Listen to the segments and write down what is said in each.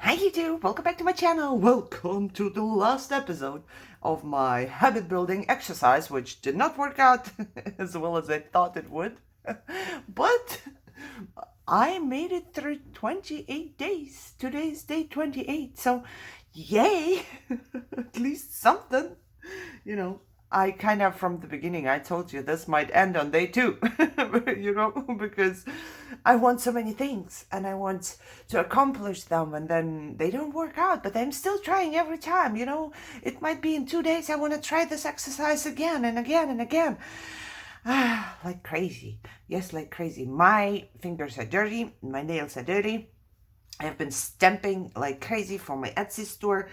Hi YouTube, welcome back to my channel. Welcome to the last episode of my habit building exercise, which did not work out as well as I thought it would. But I made it through 28 days. Today's day 28, so yay! At least something. You know, I kind of, from the beginning, I told you this might end on day 2, because I want so many things and I want to accomplish them, and then they don't work out, but I'm still trying every time. It might be in 2 days I want to try this exercise again and again and again. Like crazy. Yes, like crazy. My fingers are dirty, my nails are dirty. I have been stamping like crazy for my Etsy store.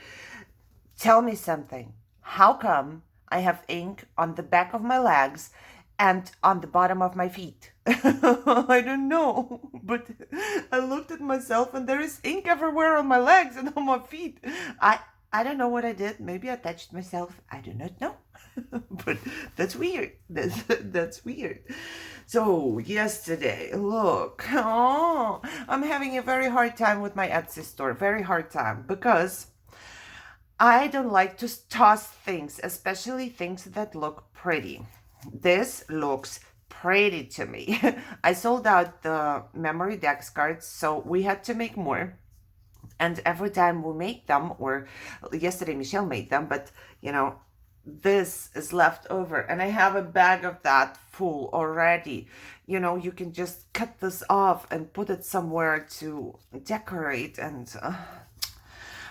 Tell me something. How come I have ink on the back of my legs and on the bottom of my feet? I don't know, but I looked at myself and there is ink everywhere on my legs and on my feet. I don't know what I did. Maybe I touched myself. I do not know. But that's weird. That's weird. So yesterday, look, I'm having a very hard time with my Etsy store. Very hard time, because I don't like to toss things, especially things that look pretty. This looks pretty to me. I sold out the memory dex cards, so we had to make more. And every time we make them, or yesterday Michelle made them, but this is left over. And I have a bag of that full already. You can just cut this off and put it somewhere to decorate, and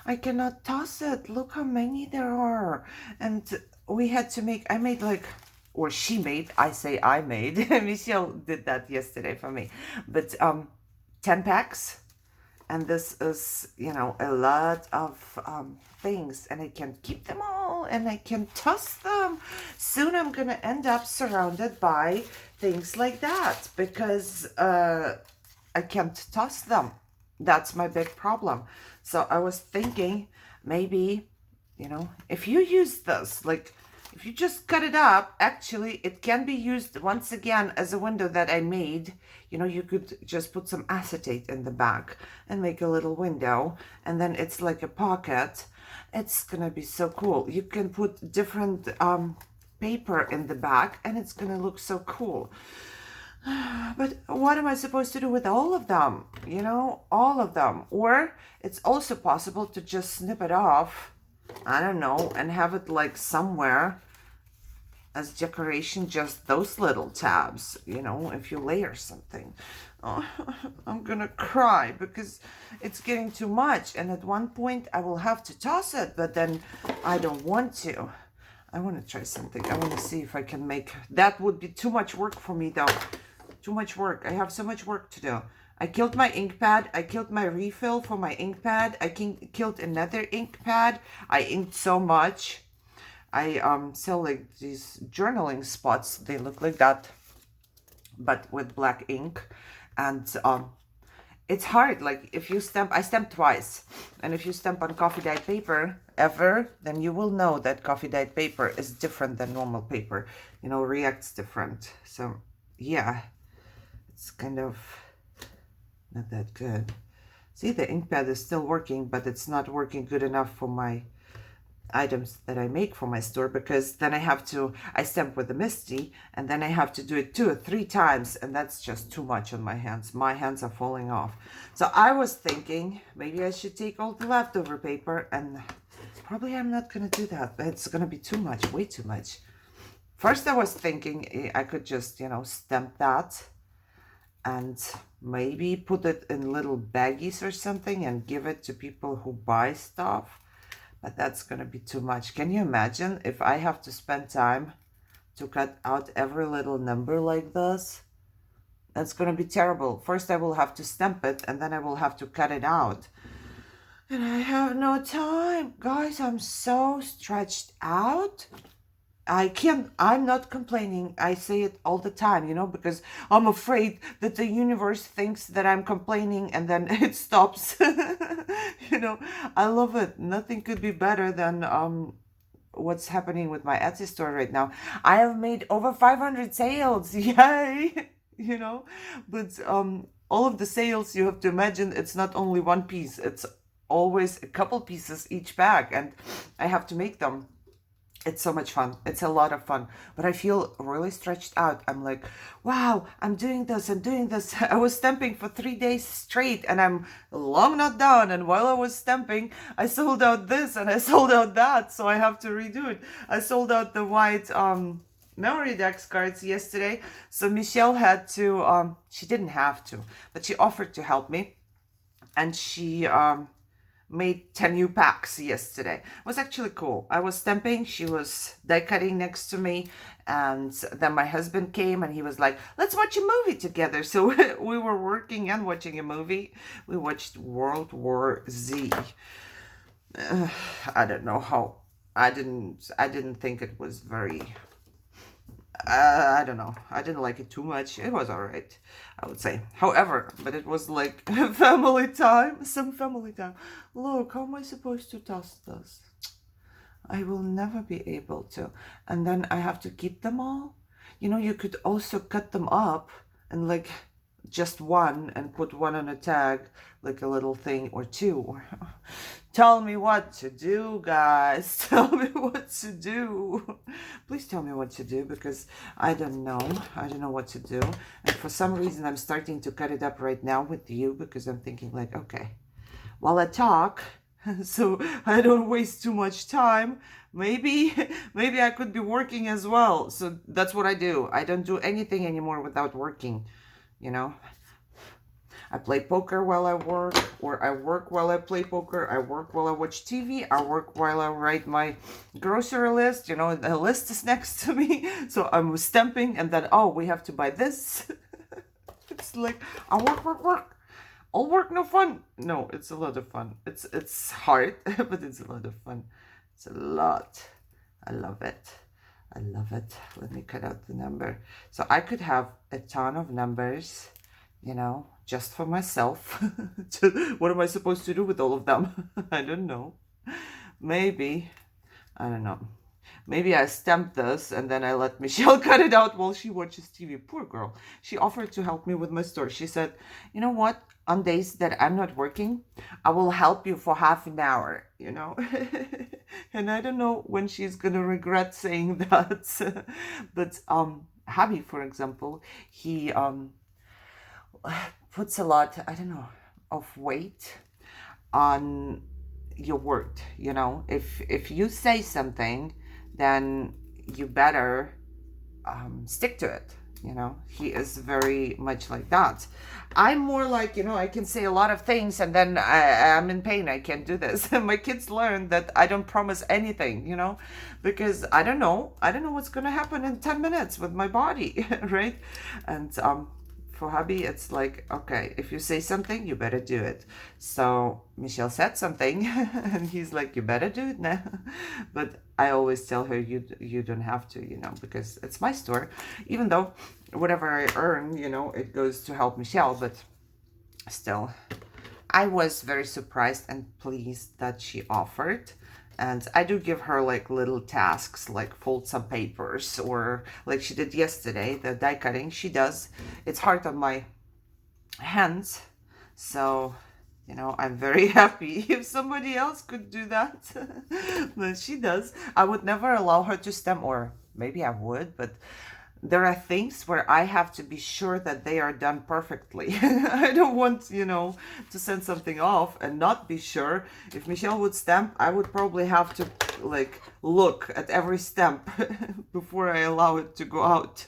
I cannot toss it. Look how many there are. And we had to make, I made like, or she made, I made. Michelle did that yesterday for me. But 10 packs. And this is, a lot of things. And I can keep them all and I can toss them. Soon I'm going to end up surrounded by things like that, because I can't toss them. That's my big problem. So I was thinking, maybe, if you use this, like if you just cut it up, actually it can be used once again as a window that I made. You could just put some acetate in the back and make a little window, and then it's like a pocket. It's gonna be so cool. You can put different paper in the back and it's gonna look so cool. But what am I supposed to do with all of them? All of them. Or it's also possible to just snip it off, I don't know, and have it like somewhere as decoration, just those little tabs, if you layer something. Oh, I'm gonna cry because it's getting too much, and at one point I will have to toss it, but then I don't want to. I want to try something. I want to see if I can make, that would be too much work for me though. Too much work. I have so much work to do. I killed my ink pad. I killed my refill for my ink pad. I killed another ink pad. I inked so much. I sell like these journaling spots. They look like that, but with black ink. And it's hard. Like if you stamp, I stamped twice. And if you stamp on coffee dyed paper ever, then you will know that coffee dyed paper is different than normal paper. Reacts different. So yeah, it's kind of not that good. See, the ink pad is still working, but it's not working good enough for my items that I make for my store, because then I stamp with the Misty, and then I have to do it 2 or 3 times, and that's just too much on my hands. My hands are falling off. So I was thinking maybe I should take all the leftover paper, and probably I'm not going to do that. It's going to be too much, way too much. First I was thinking I could just, stamp that and maybe put it in little baggies or something and give it to people who buy stuff. But that's going to be too much. Can you imagine if I have to spend time to cut out every little number like this? That's going to be terrible. First I will have to stamp it, and then I will have to cut it out. And I have no time. Guys, I'm so stretched out. I'm not complaining. I say it all the time, because I'm afraid that the universe thinks that I'm complaining and then it stops. I love it. Nothing could be better than what's happening with my Etsy store right now. I have made over 500 sales. Yay! But all of the sales, you have to imagine, it's not only one piece. It's always a couple pieces each bag, and I have to make them. It's so much fun. It's a lot of fun. But I feel really stretched out. I'm like, wow, I'm doing this. I was stamping for 3 days straight, and I'm long not done. And while I was stamping, I sold out this and I sold out that. So I have to redo it. I sold out the white memory decks cards yesterday. So Michelle had to, she didn't have to, but she offered to help me. And she made 10 new packs yesterday. It was actually cool. I was stamping, she was die cutting next to me, and then my husband came and he was like, let's watch a movie together. So we were working and watching a movie. We watched World War Z. I don't know how. I didn't think it was very I don't know. I didn't like it too much. It was alright, I would say. However, but it was like family time. Some family time. Look, how am I supposed to toss this? I will never be able to. And then I have to keep them all. You know, you could also cut them up and like just one and put one on a tag, like a little thing or two. Or tell me what to do, guys. Tell me what to do. Please tell me what to do, because I don't know. I don't know what to do. And for some reason, I'm starting to cut it up right now with you, because I'm thinking like, okay, while I talk, so I don't waste too much time, maybe I could be working as well. So that's what I do. I don't do anything anymore without working, you know. I play poker while I work, or I work while I play poker. I work while I watch TV. I work while I write my grocery list. You know, the list is next to me. So I'm stamping, and then, oh, we have to buy this. It's like, I work. All work, no fun. No, it's a lot of fun. It's hard, but it's a lot of fun. It's a lot. I love it. I love it. Let me cut out the number. So I could have a ton of numbers, you know, just for myself. What am I supposed to do with all of them? I don't know. Maybe, I don't know. Maybe I stamp this and then I let Michelle cut it out while she watches TV. Poor girl. She offered to help me with my store. She said, you know what? On days that I'm not working, I will help you for half an hour, you know. And I don't know when she's going to regret saying that. But Javi, for example, he puts a lot, I don't know, of weight on your word, you know. If you say something, then you better stick to it, you know. He is very much like that. I'm more like, you know, I can say a lot of things and then I'm in pain, I can't do this. My kids learn that I don't promise anything, you know, because I don't know what's gonna happen in 10 minutes with my body. Right? And for hubby, it's like, okay, if you say something, you better do it. So Michelle said something and he's like, you better do it now. But I always tell her, you don't have to, you know, because it's my store. Even though whatever I earn, you know, it goes to help Michelle, but still, I was very surprised and pleased that she offered. And I do give her like little tasks, like fold some papers, or like she did yesterday, the die cutting she does. It's hard on my hands. So, you know, I'm very happy if somebody else could do that. But she does. I would never allow her to stamp, or maybe I would, but there are things where I have to be sure that they are done perfectly. I don't want, you know, to send something off and not be sure. If Michelle would stamp, I would probably have to like look at every stamp before I allow it to go out.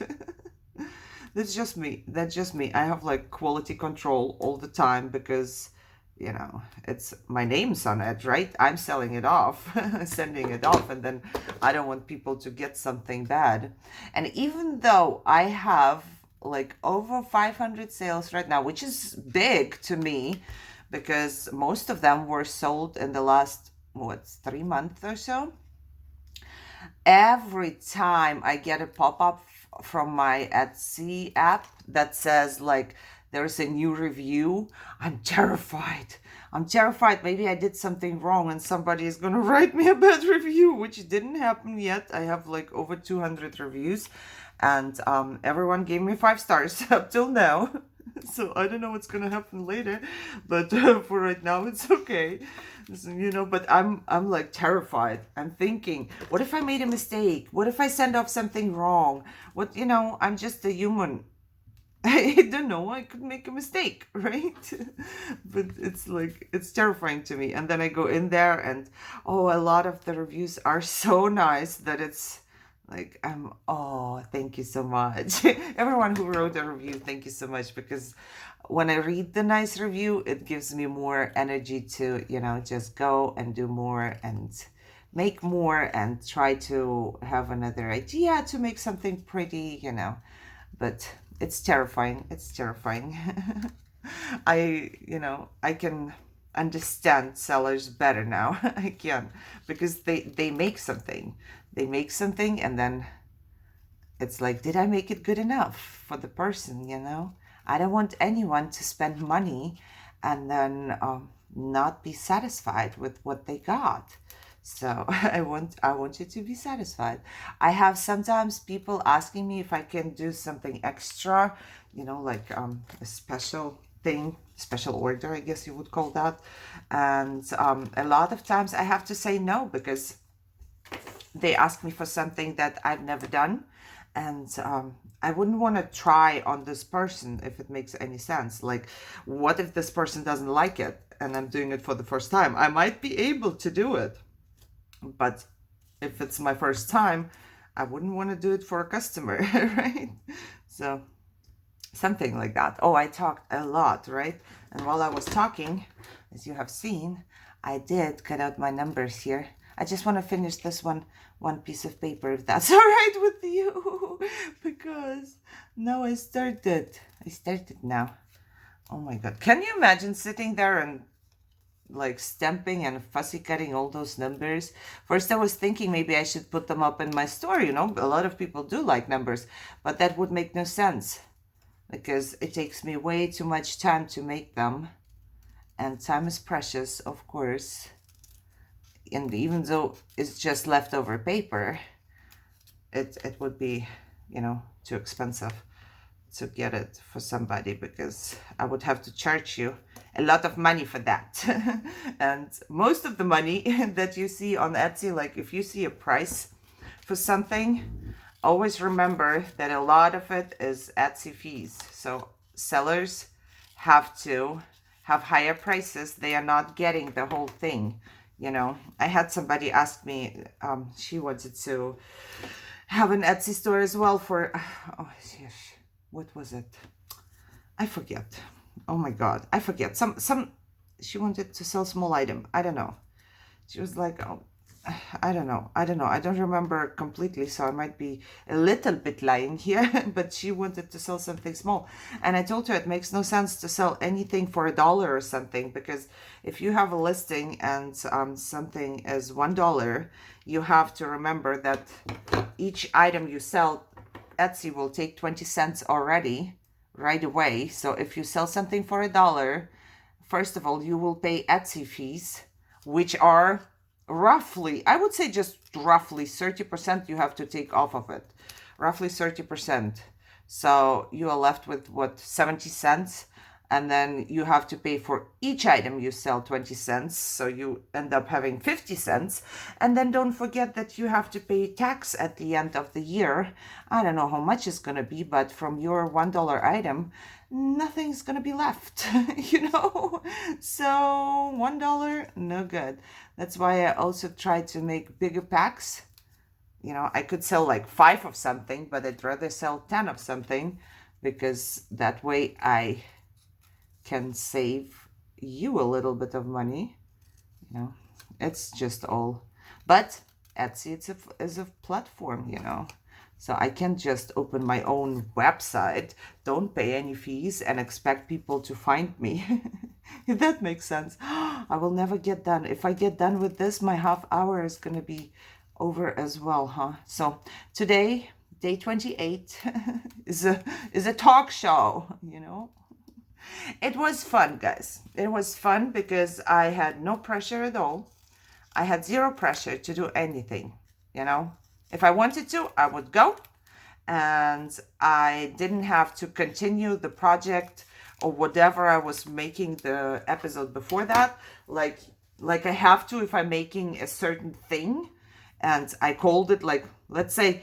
That's just me. That's just me. I have like quality control all the time because, you know, it's my name's on it, right? I'm selling it off, sending it off, and then I don't want people to get something bad. And even though I have like over 500 sales right now, which is big to me, because most of them were sold in the last, 3 months or so. Every time I get a pop-up from my Etsy app that says like, there's a new review, I'm terrified. I'm terrified. Maybe I did something wrong and somebody is going to write me a bad review, which didn't happen yet. I have like over 200 reviews and everyone gave me 5 stars up till now. So I don't know what's gonna happen later, but for right now it's okay. So, but I'm like terrified. I'm thinking, what if I made a mistake? What if I send off something wrong? I'm just a human. I don't know, I could make a mistake, right? But it's like, it's terrifying to me. And then I go in there and, oh, a lot of the reviews are so nice that it's like, oh, thank you so much. Everyone who wrote a review, thank you so much. Because when I read the nice review, it gives me more energy to, just go and do more and make more and try to have another idea to make something pretty. But it's terrifying. It's terrifying. I can understand sellers better now. I can, because they make something. They make something and then it's like, did I make it good enough for the person, I don't want anyone to spend money and then not be satisfied with what they got. So I want you to be satisfied. I have sometimes people asking me if I can do something extra, like a special thing, special order, I guess you would call that. And a lot of times I have to say no, because they ask me for something that I've never done. And I wouldn't want to try on this person if it makes any sense. Like, what if this person doesn't like it and I'm doing it for the first time? I might be able to do it. But if it's my first time, I wouldn't want to do it for a customer, right? So something like that. Oh, I talked a lot, right? And while I was talking, as you have seen, I did cut out my numbers here. I just want to finish this one piece of paper, if that's all right with you, because now I started now. Oh my God. Can you imagine sitting there and like stamping and fussy cutting all those numbers? First I was thinking maybe I should put them up in my store, a lot of people do like numbers, but that would make no sense because it takes me way too much time to make them, and time is precious, of course. And even though it's just leftover paper, it would be, too expensive to get it for somebody, because I would have to charge you a lot of money for that. And most of the money that you see on Etsy, like if you see a price for something, always remember that a lot of it is Etsy fees. So sellers have to have higher prices. They are not getting the whole thing. I had somebody ask me, she wanted to have an Etsy store as well for, oh yes, what was it? I forget. Oh my God, I forget. She wanted to sell small item. I don't know. She was like, oh, I don't know. I don't remember completely, so I might be a little bit lying here, but she wanted to sell something small. And I told her it makes no sense to sell anything for $1 or something, because if you have a listing and something is $1, you have to remember that each item you sell, Etsy will take 20 cents already right away. So if you sell something for $1, first of all, you will pay Etsy fees, which are roughly, I would say just roughly 30% you have to take off of it. Roughly 30%. So you are left with what, 70 cents? And then you have to pay for each item you sell 20 cents. So you end up having 50 cents. And then don't forget that you have to pay tax at the end of the year. I don't know how much it's going to be, but from your $1 item, nothing's going to be left, So $1, no good. That's why I also try to make bigger packs. I could sell like 5 of something, but I'd rather sell 10 of something, because that way I can save you a little bit of money. It's just all, but Etsy is a platform, so I can't just open my own website, don't pay any fees, and expect people to find me. If that makes sense. I will never get done. If I get done with this, my half hour is gonna be over as well, huh? So today, day 28, is a talk show, It was fun, guys. It was fun because I had no pressure at all. I had zero pressure to do anything, If I wanted to, I would go. And I didn't have to continue the project or whatever I was making the episode before that. Like I have to, if I'm making a certain thing and I called it, like, let's say,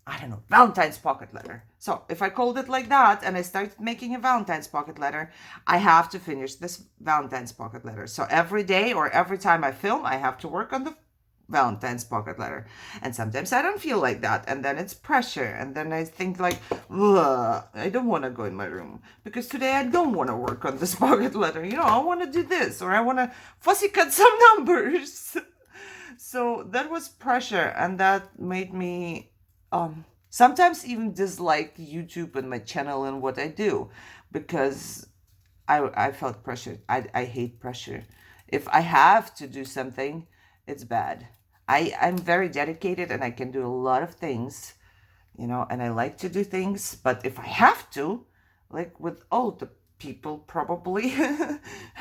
I don't know, Valentine's pocket letter. So if I called it like that and I started making a Valentine's pocket letter, I have to finish this Valentine's pocket letter. So every day or every time I film, I have to work on the Valentine's pocket letter. And sometimes I don't feel like that. And then it's pressure. And then I think like, ugh, I don't want to go in my room because today I don't want to work on this pocket letter. You know, I want to do this, or I want to fussy cut some numbers. So that was pressure, and that made me sometimes even dislike YouTube and my channel and what I do, because I felt pressured. I hate pressure. If I have to do something, it's bad. I'm very dedicated and I can do a lot of things, you know, and I like to do things. But if I have to, like with all the people probably,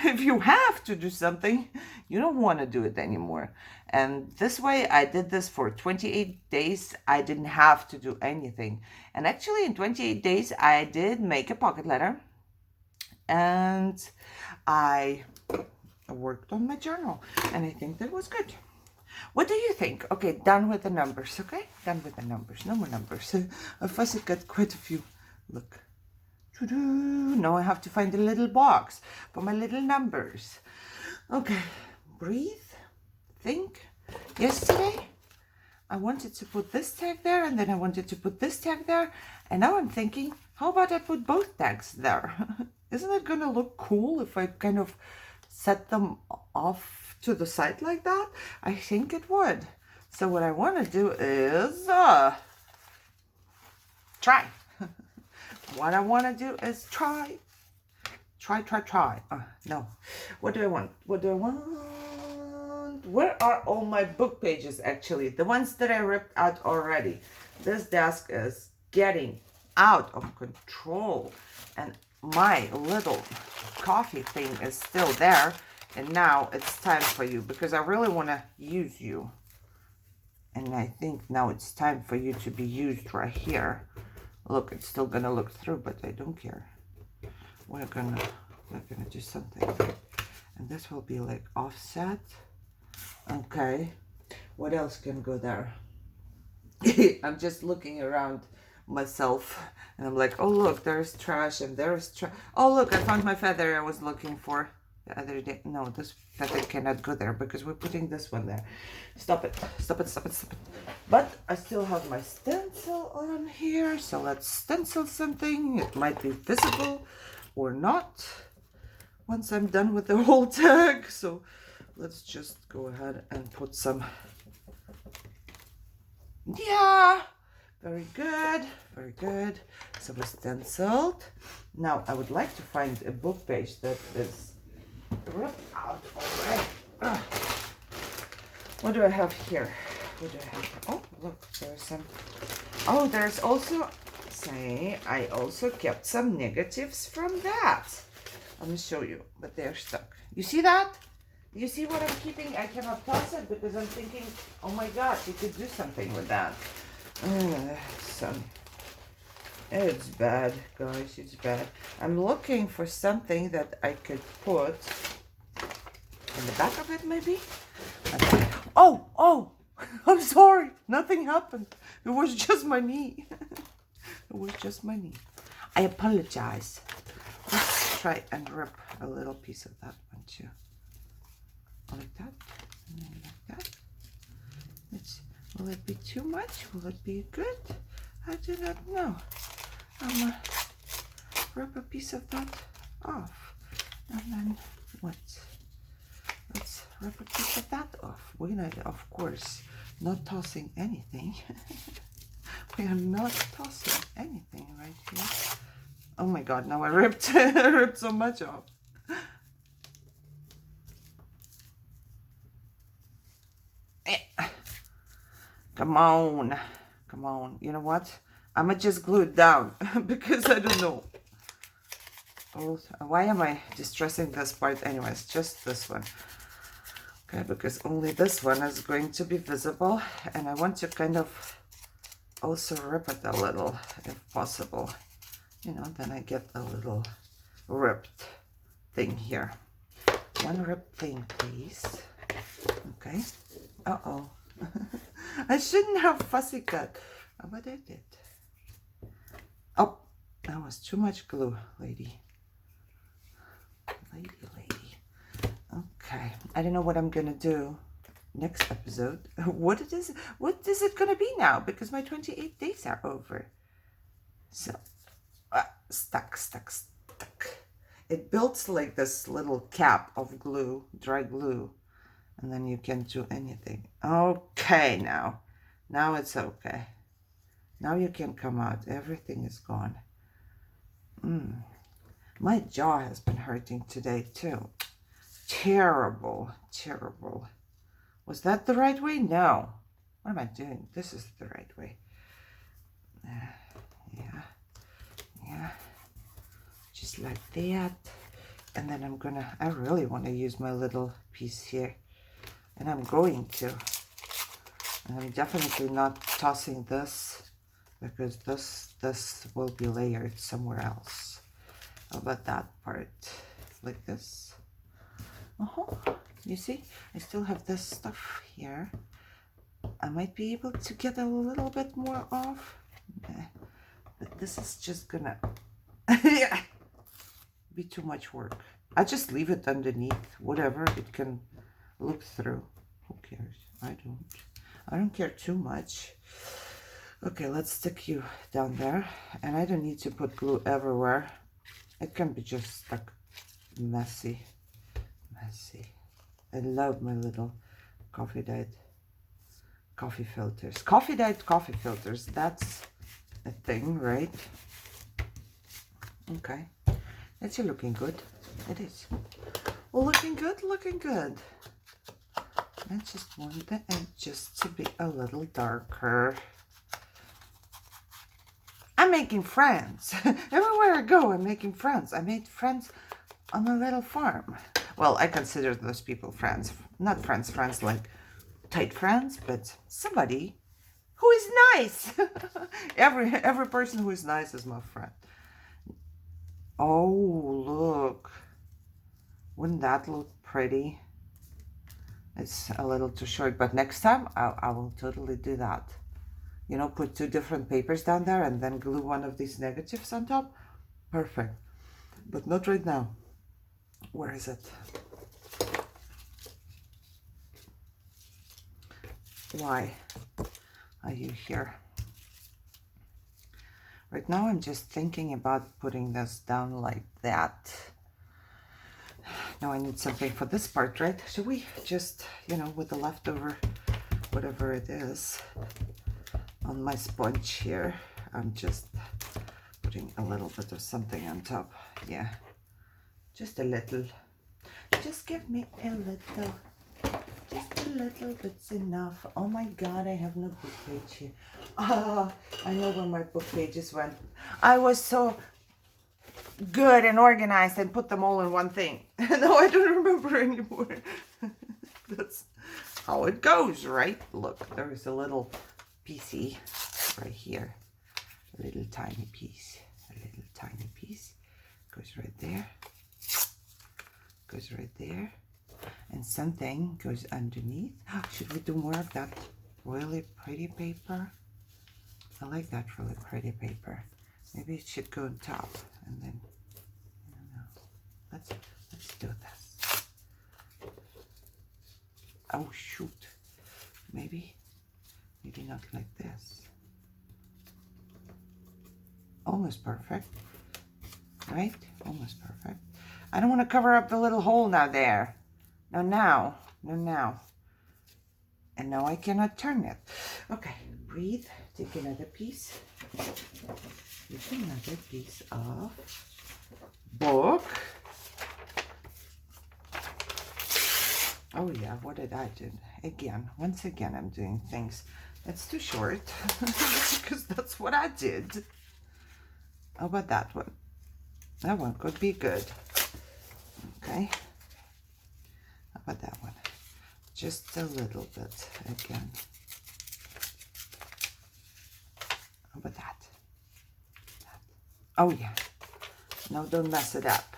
if you have to do something, you don't want to do it anymore. And this way, I did this for 28 days. I didn't have to do anything. And actually, in 28 days, I did make a pocket letter. And I worked on my journal. And I think that was good. What do you think? Okay, done with the numbers, okay? Done with the numbers. No more numbers. I've also got quite a few. Look. Now I have to find a little box for my little numbers. Okay, breathe, think. Yesterday, I wanted to put this tag there, and then I wanted to put this tag there. And now I'm thinking, how about I put both tags there? Isn't it going to look cool if I kind of set them off to the side like that? I think it would. So what I want to do is try. What I want to do is try. No. What do I want? What do I want? Where are all my book pages, actually? The ones that I ripped out already. This desk is getting out of control. And my little coffee thing is still there. And now it's time for you, because I really want to use you. And I think now it's time for you to be used right here. Look, it's still gonna look through, but I don't care. We're gonna do something. And this will be like offset. Okay. What else can go there? I'm just looking around myself and I'm like, oh look, there's trash and there's trash. Oh look, I found my feather I was looking for the other day. No, this feather cannot go there because we're putting this one there. Stop it. But I still have my stencil on here, so let's stencil something. It might be visible or not once I'm done with the whole tag. So let's just go ahead and put some. Yeah, very good. So we stenciled. Now I would like to find a book page that is ripped out already. What do I have here? Oh, look, there's some. Oh, there's also, I also kept some negatives from that. Let me show you, but they're stuck. You see that? You see what I'm keeping? I cannot toss it because I'm thinking, oh my gosh, you could do something with that. It's bad, guys, it's bad. I'm looking for something that I could put in the back of it, maybe? Oh, I'm sorry. Nothing happened. It was just my knee. I apologize. Let's try and rip a little piece of that one too. Like that. And then like that. Will it be too much? Will it be good? I do not know. I'm gonna rip a piece of that off. And then what? Let's rip a piece of that off. We're not, of course, not tossing anything. We are not tossing anything right here. Oh my God, now I ripped so much off. Come on. You know what? I'm gonna just glue it down because I don't know. Oh, why am I distressing this part anyways? Just this one. Okay, because only this one is going to be visible, and I want to kind of also rip it a little if possible. You know, then I get a little ripped thing here. One ripped thing, please. Okay. Uh-oh. I shouldn't have fussy cut. Oh, but I did. Oh, that was too much glue, lady. Lady. Okay. I don't know what I'm gonna do next episode. What is it gonna be now? Because my 28 days are over. So, stuck. It builds like this little cap of glue, dry glue, and then you can do anything. Okay, now it's okay. Now you can come out. Everything is gone. My jaw has been hurting today too. Terrible. Was that the right way? No. What am I doing? This is the right way. Yeah. Just like that. And then I really want to use my little piece here. And I'm going to. And I'm definitely not tossing this, because this will be layered somewhere else. How about that part? Like this. You see? I still have this stuff here. I might be able to get a little bit more off. But this is just gonna be too much work. I just leave it underneath, whatever it can look through. Who cares? I don't care too much. Okay, let's stick you down there. And I don't need to put glue everywhere. It can be just stuck messy. I love my little coffee-dyed coffee filters. Coffee-dyed coffee filters, that's a thing, right? Okay, that's looking good. It is. Well, looking good. I just want the edges to be a little darker. I'm making friends. Everywhere I go, I'm making friends. I made friends on a little farm. Well, I consider those people friends. Not friends like tight friends, but somebody who is nice. Every person who is nice is my friend. Oh, look. Wouldn't that look pretty? It's a little too short, but next time I will totally do that. You know, put 2 different papers down there and then glue one of these negatives on top. Perfect. But not right now. Where is it? Why are you here? Right now I'm just thinking about putting this down like that. Now I need something for this part, right? Should we just, you know, with the leftover, whatever it is, on my sponge here, I'm just putting a little bit of something on top. Yeah, just a little. Just give me a little. Just a little bit's enough. Oh my God, I have no book page here. Ah, I know where my book pages went. I was so good and organized and put them all in one thing. No, I don't remember anymore. That's how it goes, right? Look, there is a little piecey right here. A little tiny piece. A little tiny piece. Goes right there. Goes right there. And something goes underneath. Should we do more of that really pretty paper? I like that really pretty paper. Maybe it should go on top, and then I don't know. Let's do this. Oh shoot. Maybe not like this. Almost perfect. Right? Almost perfect. I don't want to cover up the little hole now there. No, now. And now I cannot turn it. Okay, breathe. Take another piece. Take another piece of book. Oh yeah, what did I do? Once again, I'm doing things. That's too short. Because that's what I did. How about that one? That one could be good. Okay. How about that one? Just a little bit again. How about that? Oh yeah. No, don't mess it up.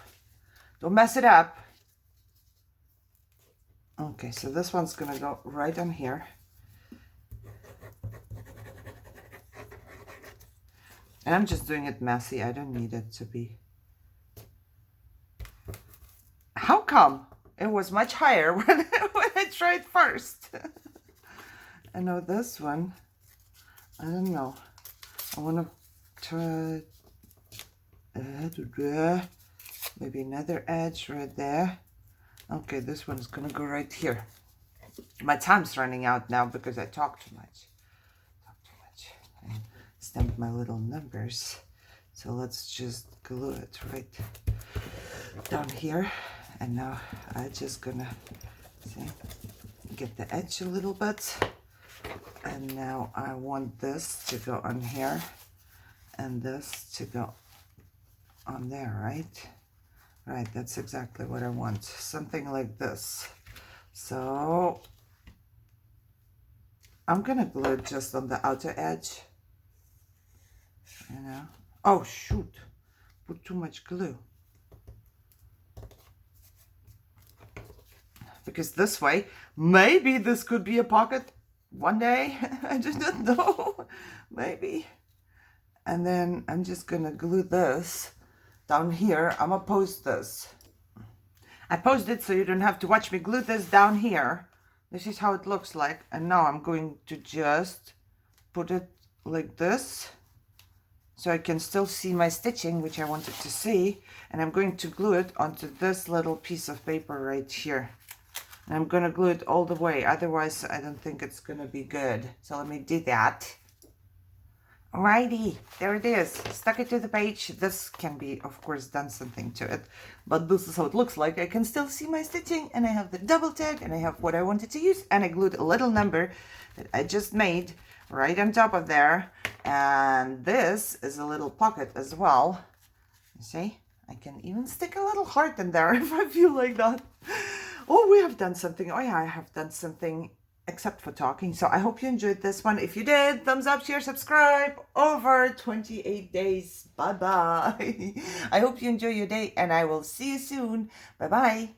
Don't mess it up. Okay, so this one's gonna go right on here. And I'm just doing it messy. I don't need it to be. How come it was much higher when I tried first? I know this one. I don't know. I want to try maybe another edge right there. Okay, this one is gonna go right here. My time's running out now because I talk too much. I stamped my little numbers. So let's just glue it right down here. And now I'm just gonna get the edge a little bit. And now I want this to go on here and this to go on there, right? Right, that's exactly what I want. Something like this. So I'm gonna glue it just on the outer edge. You know? Oh shoot! Put too much glue. Because this way, maybe this could be a pocket one day. I just don't know. Maybe. And then I'm just gonna glue this down here. I'm gonna post this. I posed it so you don't have to watch me glue this down here. This is how it looks like. And now I'm going to just put it like this so I can still see my stitching, which I wanted to see. And I'm going to glue it onto this little piece of paper right here. And I'm gonna glue it all the way, otherwise I don't think it's gonna be good. So let me do that. Alrighty, there it is. Stuck it to the page. This can be, of course, done something to it, but this is how it looks like. I can still see my stitching, and I have the double tag, and I have what I wanted to use, and I glued a little number that I just made right on top of there. And this is a little pocket as well. You see? I can even stick a little heart in there if I feel like that. Oh, we have done something. Oh yeah, I have done something except for talking. So I hope you enjoyed this one. If you did, thumbs up, share, subscribe. Over 28 days. Bye-bye. I hope you enjoy your day and I will see you soon. Bye-bye.